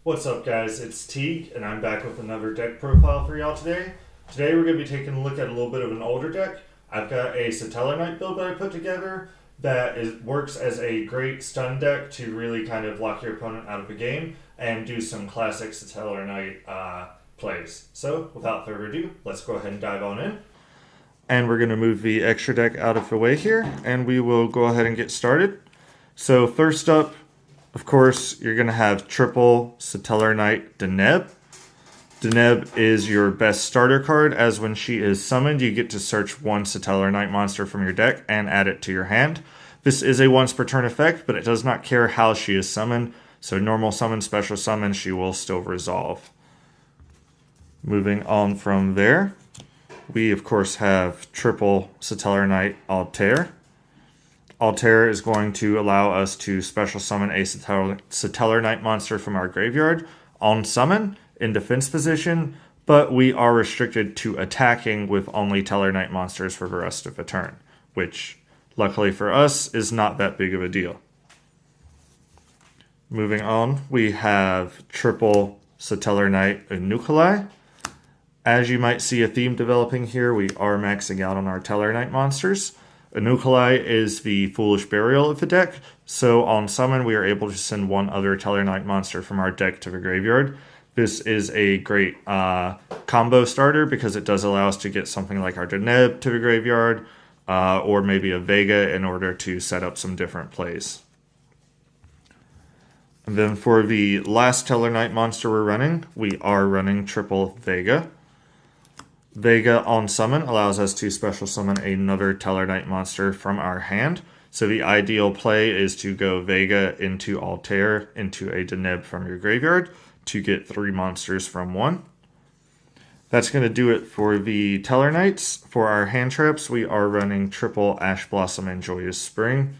What's up, guys? It's Teague, and I'm back with another deck profile for y'all today. Today we're going to be taking a look at a little bit of an older deck. I've got a Tellarknight build that I put together that works as a great stun deck to really kind of lock your opponent out of the game and do some classic Tellarknight plays. So, without further ado, let's go ahead and dive on in. And we're going to move the extra deck out of the way here, and we will go ahead and get started. So first up, of course, you're going to have triple Tellarknight Deneb. Deneb is your best starter card, as when she is summoned, you get to search one Tellarknight monster from your deck and add it to your hand. This is a once per turn effect, but it does not care how she is summoned, so normal summon, special summon, she will still resolve. Moving on from there, we of course have triple Tellarknight Altair. Altair is going to allow us to special summon a Tellarknight monster from our graveyard on summon in defense position, but we are restricted to attacking with only Tellarknight monsters for the rest of the turn, which, luckily for us, is not that big of a deal. Moving on, we have triple Tellarknight Nuclei. As you might see a theme developing here, we are maxing out on our Tellarknight monsters. Nuclei is the Foolish Burial of the deck, so on summon we are able to send one other Tellarknight monster from our deck to the graveyard. This is a great combo starter because it does allow us to get something like our Deneb to the graveyard, or maybe a Vega in order to set up some different plays. And then for the last Tellarknight monster we're running, we are running triple Vega. Vega on summon allows us to special summon another Tellarknight monster from our hand. So the ideal play is to go Vega into Altair into a Deneb from your graveyard to get 3 monsters from one. That's going to do it for the Tellarknights. For our hand traps, we are running triple Ash Blossom and Joyous Spring.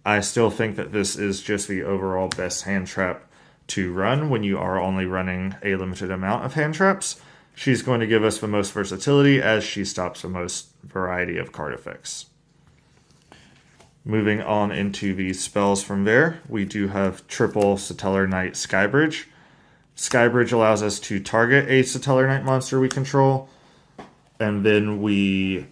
I still think that this is just the overall best hand trap to run when you are only running a limited amount of hand traps. She's going to give us the most versatility as she stops the most variety of card effects. Moving on into the spells from there, we do have triple Tellarknight Skybridge. Skybridge allows us to target a Tellarknight monster we control, and then we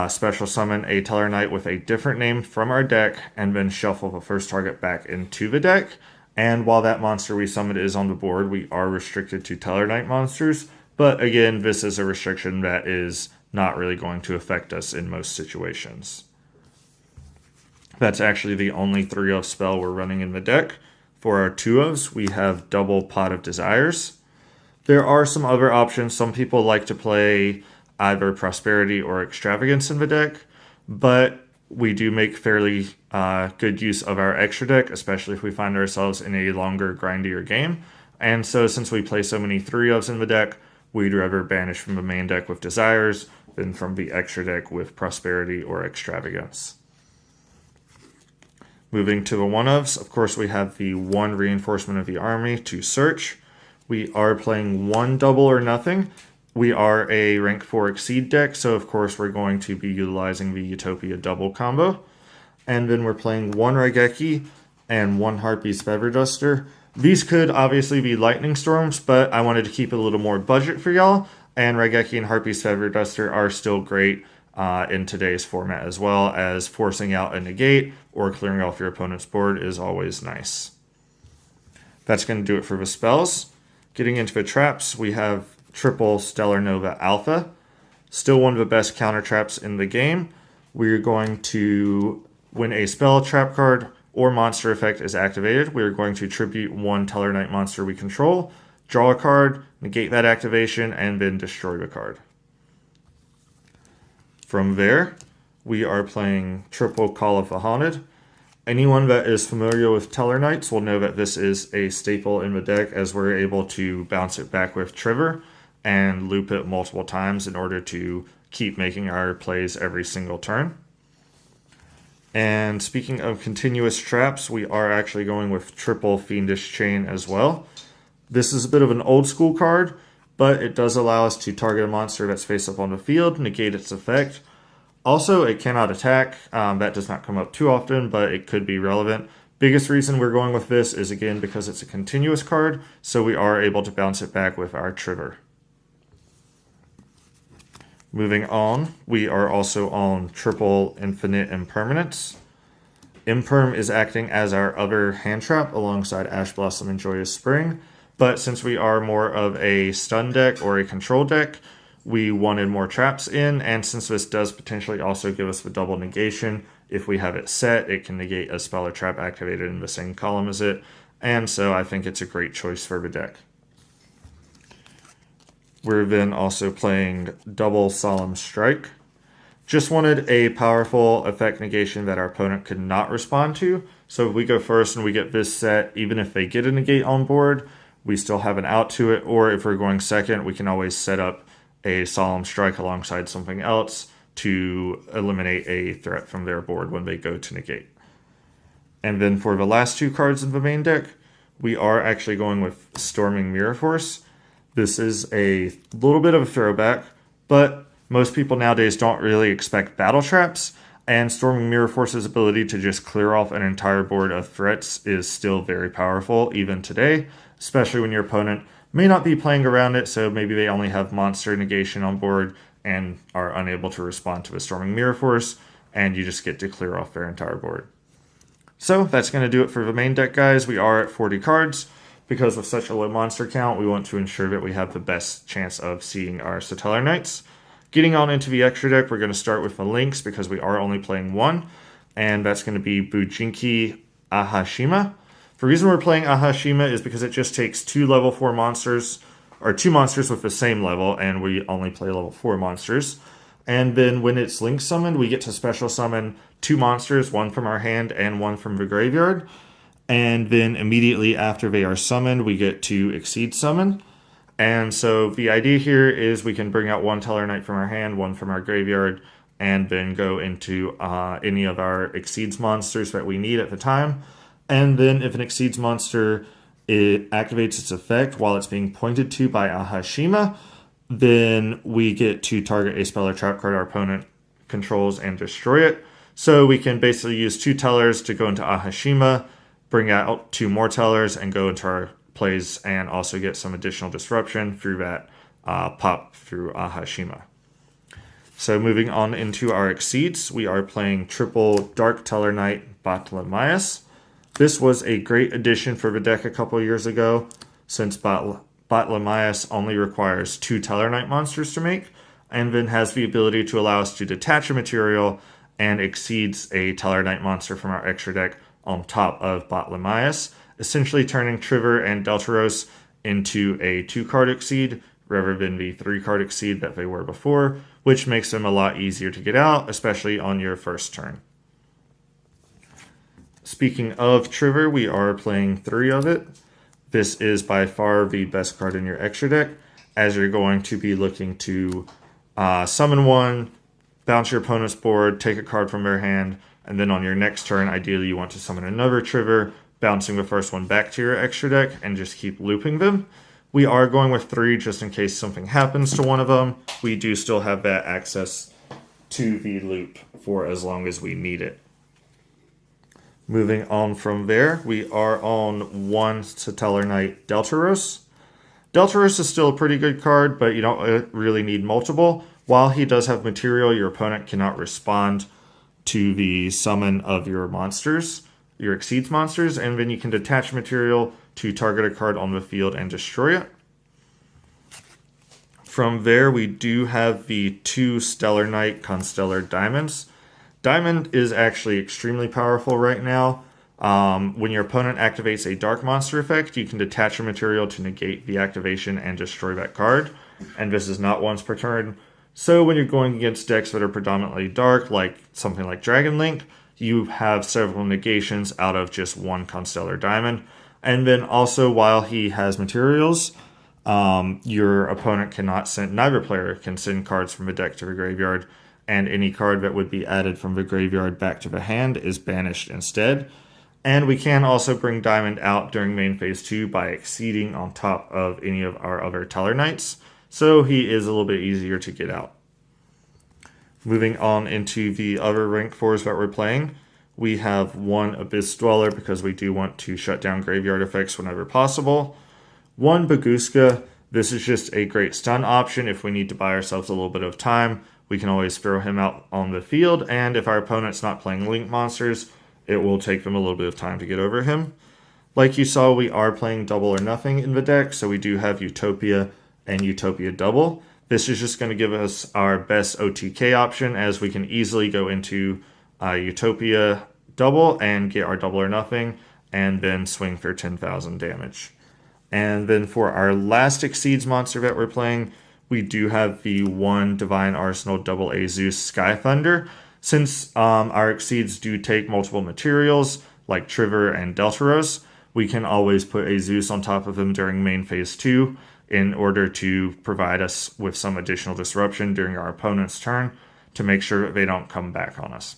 special summon a Tellarknight with a different name from our deck, and then shuffle the first target back into the deck. And while that monster we summoned is on the board, we are restricted to Tellarknight monsters. But again, this is a restriction that is not really going to affect us in most situations. That's actually the only 3-of spell we're running in the deck. For our 2-ofs, we have double Pot of Desires. There are some other options. Some people like to play either Prosperity or Extravagance in the deck, but we do make fairly good use of our extra deck, especially if we find ourselves in a longer, grindier game. And so since we play so many 3-ofs in the deck, we'd rather banish from the main deck with Desires than from the extra deck with Prosperity or Extravagance. Moving to the 1-ofs, of course we have the 1 Reinforcement of the Army to search. We are playing 1 Double or Nothing. We are a rank 4 Exceed deck, so of course we're going to be utilizing the Utopia double combo. And then we're playing 1 Raigeki and 1 Harpy's Feather Duster. These could obviously be Lightning Storms, but I wanted to keep it a little more budget for y'all, and Raigeki and Harpy's Feather Duster are still great in today's format, as well as forcing out a negate or clearing off your opponent's board is always nice. That's going to do it for the spells. Getting into the traps, we have triple Stellar Nova Alpha. Still one of the best counter traps in the game. We're going to, when a spell, trap card, or monster effect is activated, we are going to tribute 1 Tellarknight monster we control, draw a card, negate that activation, and then destroy the card. From there, we are playing triple Call of the Haunted. Anyone that is familiar with Tellarknights will know that this is a staple in the deck, as we're able to bounce it back with Trigger and loop it multiple times in order to keep making our plays every single turn. And speaking of continuous traps, we are actually going with triple Fiendish Chain as well. This is a bit of an old school card, but it does allow us to target a monster that's face up on the field, negate its effect, Also, it cannot attack. That does not come up too often, but it could be relevant. Biggest reason we're going with this is, again, because it's a continuous card, so we are able to bounce it back with our trigger. Moving on, we are also on triple infinite impermanence. Imperm is acting as our other hand trap alongside Ash Blossom and Joyous Spring, but since we are more of a stun deck or a control deck, we wanted more traps in, and since this does potentially also give us the double negation, if we have it set, it can negate a spell or trap activated in the same column as it, and so I think it's a great choice for the deck. We're then also playing double Solemn Strike. Just wanted a powerful effect negation that our opponent could not respond to, so if we go first and we get this set, even if they get a negate on board, we still have an out to it, or if we're going second, we can always set up a Solemn Strike alongside something else to eliminate a threat from their board when they go to negate. And then for the last two cards in the main deck, we are actually going with Storming Mirror Force. This is a little bit of a throwback, but most people nowadays don't really expect battle traps, and Storming Mirror Force's ability to just clear off an entire board of threats is still very powerful even today, especially when your opponent may not be playing around it, so maybe they only have monster negation on board and are unable to respond to a Storming Mirror Force, and you just get to clear off their entire board. So that's going to do it for the main deck, guys. We are at 40 cards. Because of such a low monster count, we want to ensure that we have the best chance of seeing our Tellarknights. Getting on into the extra deck, we're going to start with the links because we are only playing one, and that's going to be Bujinki Ahashima. The reason we're playing Ahashima is because it just takes two level 4 monsters, or two monsters with the same level, and we only play level 4 monsters. And then when it's link summoned, we get to special summon two monsters, one from our hand and one from the graveyard. And then immediately after they are summoned, we get to Exceed Summon. And so the idea here is we can bring out one Tellarknight from our hand, one from our graveyard, and then go into any of our Exceeds monsters that we need at the time. And then if an Exceeds monster activates its effect while it's being pointed to by Ahashima, then we get to target a spell or trap card our opponent controls and destroy it. So we can basically use two Tellers to go into Ahashima, bring out two more Tellers, and go into our plays and also get some additional disruption through that pop through Ahashima. So moving on into our Exceeds, we are playing triple Dark Tellarknight Battlemias. This was a great addition for the deck a couple years ago, since Battlemias only requires two Tellarknight monsters to make, and then has the ability to allow us to detach a material and exceeds a Tellarknight monster from our extra deck on top of Battlemias, essentially turning Trigger and Deltaros into a 2-card Exceed rather than the 3-card Exceed that they were before, which makes them a lot easier to get out, especially on your first turn. Speaking of Trigger, we are playing 3 of it. This is by far the best card in your extra deck, as you're going to be looking to summon one, bounce your opponent's board, take a card from their hand, and then on your next turn, ideally you want to summon another Trigger, bouncing the first one back to your extra deck, and just keep looping them. We are going with 3 just in case something happens to one of them. We do still have that access to the loop for as long as we need it. Moving on from there, we are on 1 Tellarknight Deltaros. Deltaros is still a pretty good card, but you don't really need multiple. While he does have material, your opponent cannot respond to the summon of your monsters, your Exceeds monsters, and then you can detach material to target a card on the field and destroy it. From there, we do have the 2 Tellarknight Constellar Diamonds. Diamond is actually extremely powerful right now. When your opponent activates a dark monster effect, you can detach a material to negate the activation and destroy that card. And this is not once per turn. So when you're going against decks that are predominantly dark, like something like Dragon Link, you have several negations out of just 1 Constellar Diamond. And then also, while he has materials, your opponent cannot send, neither player can send cards from the deck to the graveyard, and any card that would be added from the graveyard back to the hand is banished instead. And we can also bring Diamond out during main phase 2 by exceeding on top of any of our other Tellarknights, so he is a little bit easier to get out. Moving on into the other rank 4s that we're playing, We have 1 Abyss Dweller because we do want to shut down graveyard effects whenever possible. 1 Baguska. This is just a great stun option if we need to buy ourselves a little bit of time. We can always throw him out on the field, and if our opponent's not playing link monsters, it will take them a little bit of time to get over him. Like you saw, we are playing double or nothing in the deck, so we do have Utopia and Utopia double. This is just going to give us our best OTK option, as we can easily go into Utopia double and get our double or nothing, and then swing for 10,000 damage. And then for our last Exceeds monster that we're playing, we do have the 1 Divine Arsenal double A Zeus Sky Thunder. Since our Exceeds do take multiple materials, like Trivor and Deltaros, we can always put a Zeus on top of them during main phase 2 in order to provide us with some additional disruption during our opponent's turn to make sure that they don't come back on us.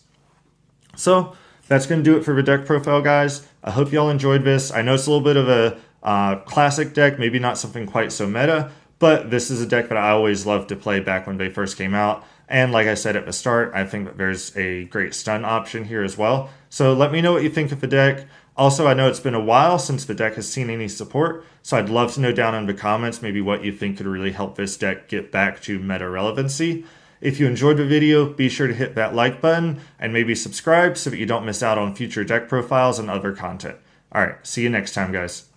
So that's going to do it for the deck profile, guys. I hope y'all enjoyed this. I know it's a little bit of a classic deck, maybe not something quite so meta, but this is a deck that I always loved to play back when they first came out. And like I said at the start, I think that there's a great stun option here as well. So let me know what you think of the deck. Also, I know it's been a while since the deck has seen any support, so I'd love to know down in the comments maybe what you think could really help this deck get back to meta relevancy. If you enjoyed the video, be sure to hit that like button and maybe subscribe so that you don't miss out on future deck profiles and other content. Alright, see you next time, guys.